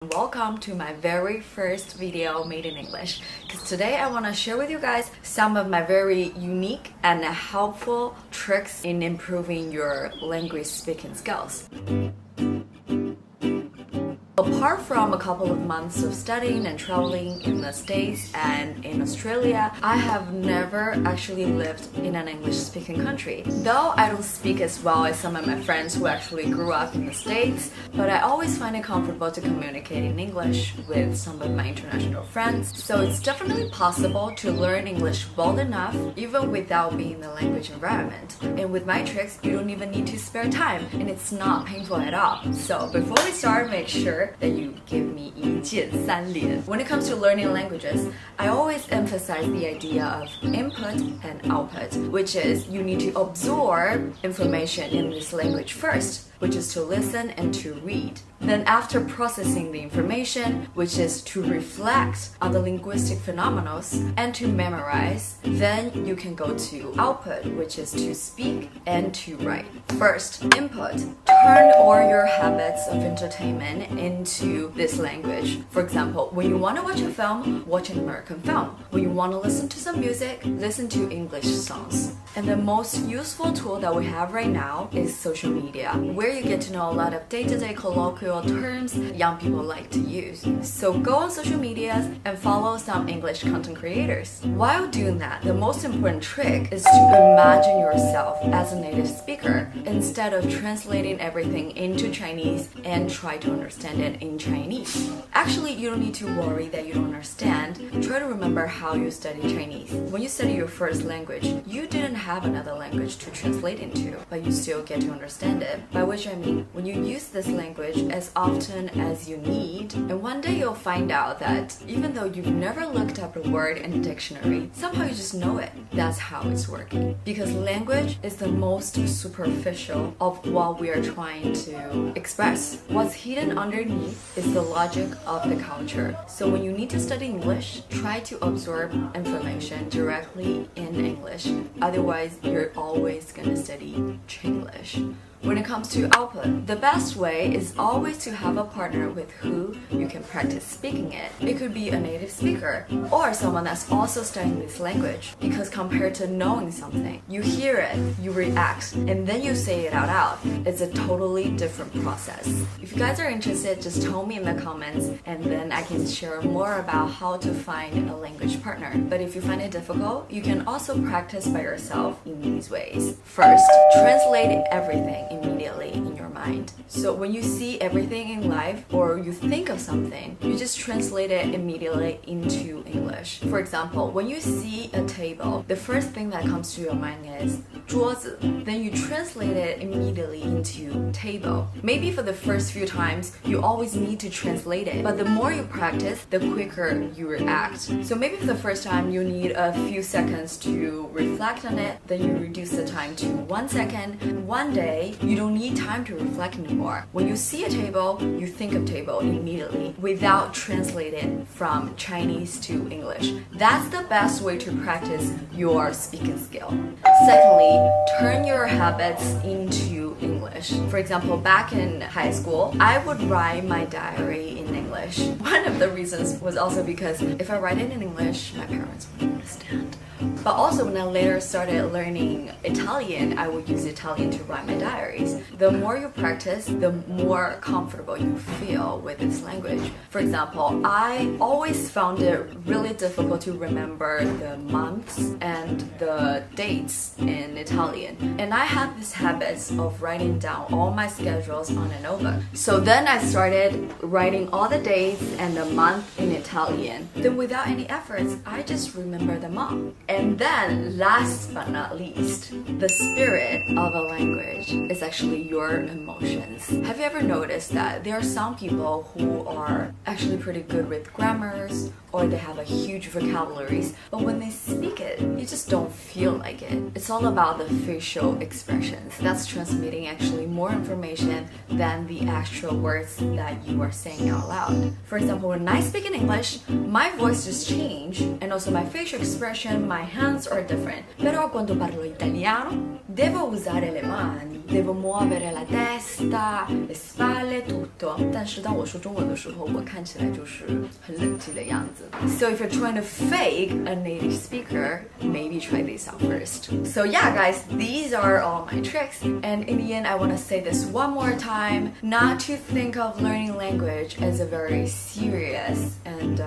Welcome to my very first video made in English, because today I want to share with you guys some of my very unique and helpful tricks in improving your language speaking skills. Apart from a couple of months of studying and traveling in the States and in Australia, I have never actually lived in an English-speaking country. Though I don't speak as well as some of my friends who actually grew up in the States, but I always find it comfortable to communicate in English with some of my international friends. So it's definitely possible to learn English well enough even without being in the language environment. And with my tricks, you don't even need to spare time, and it's not painful at all. So before we start, make sure that you give me 一键三连. When it comes to learning languages, I always emphasize the idea of input and output, which is you need to absorb information in this language first, which is to listen and to read. Then after processing the information, which is to reflect on the linguistic phenomena and to memorize, then you can go to output, which is to speak and to write. First, input. Turn all your habits of entertainment into this language. For example, when you want to watch a film, watch an American film. When you want to listen to some music, listen to English songs. And the most useful tool that we have right now is social media, where you get to know a lot of day-to-day colloquial terms young people like to use. So go on social media and follow some English content creators. While doing that, the most important trick is to imagine yourself as a native speaker instead of translating everything into Chinese and try to understand it in Chinese. Actually, you don't need to worry that you don't understand. Try to remember how you study Chinese. When you study your first language, you didn't have another language to translate into, but you still get to understand it. By which I mean, when you use this language as often as you need, and one day you'll find out that even though you've never looked up a word in a dictionary, somehow you just know it. That's how it's working. Because language is the most superficial of what we are trying to express. What's hidden underneath is the logic of the culture. So when you need to study English, try to absorb information directly in English. Otherwise, you're always gonna study Chinglish. When it comes to output, the best way is always to have a partner with who you can practice speaking it. It could be a native speaker or someone that's also studying this language, because compared to knowing something, you hear it, you react, and then you say it out loud. It's a totally different process. If you guys are interested, just tell me in the comments and then I can share more about how to find a language partner. But if you find it difficult, you can also practice by yourself in these ways. First, translate everything immediately in your mind. So when you see everything in life or you think of something, you just translate it immediately into English. For example, when you see a table, the first thing that comes to your mind is 桌子. Then you translate it immediately into table. Maybe for the first few times, you always need to translate it, but the more you practice, the quicker you react. So maybe for the first time, you need a few seconds to reflect on it, then you reduce the time to 1 second. One day, you don't need time to reflect anymore. When you see a table, you think of table immediately without translating from Chinese to English. That's the best way to practice your speaking skill. Secondly, turn your habits into English. For example, back in high school, I would write my diary in English. One of the reasons was also because if I write it in English, my parents wouldn't understand. But also when I later started learning Italian, I would use Italian to write my diaries. The more you practice, the more comfortable you feel with this language. For example, I always found it really difficult to remember the months and the dates in Italian. And I had this habit of writing down all my schedules on a notebook. So then I started writing all the dates and the month in Italian. Then without any efforts, I just remember them all. And then, last but not least, the spirit of a language is actually your emotions. Have you ever noticed that there are some people who are actually pretty good with grammars or they have a huge vocabularies, but when they speak it, you just don't feel like it. It's all about the facial expressions. That's transmitting actually more information than the actual words that you are saying out loud. sound. For example, when I speak in English, my voice just change and also my facial expression, my hands are different. Però quando parlo italiano, devo usare le mani, devo muovere la testa, le spalle, tutto. 但是当我说中文的时候，我看起来就是很冷静的样子。So if you're trying to fake a native speaker, maybe try this out first. So yeah, guys, these are all my tricks. And in the end, I want to say this one more time, not to think of learning language as a very serious and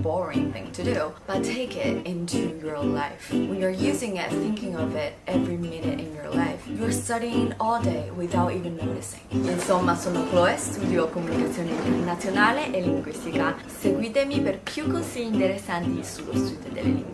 boring thing to do, but take it into your life. When you're using it, thinking of it every minute in your life, you're studying all day without even noticing. Insomma, sono Chloe, studio comunicazione internazionale e linguistica. Seguitemi per più consigli interessanti sullo studio delle lingue.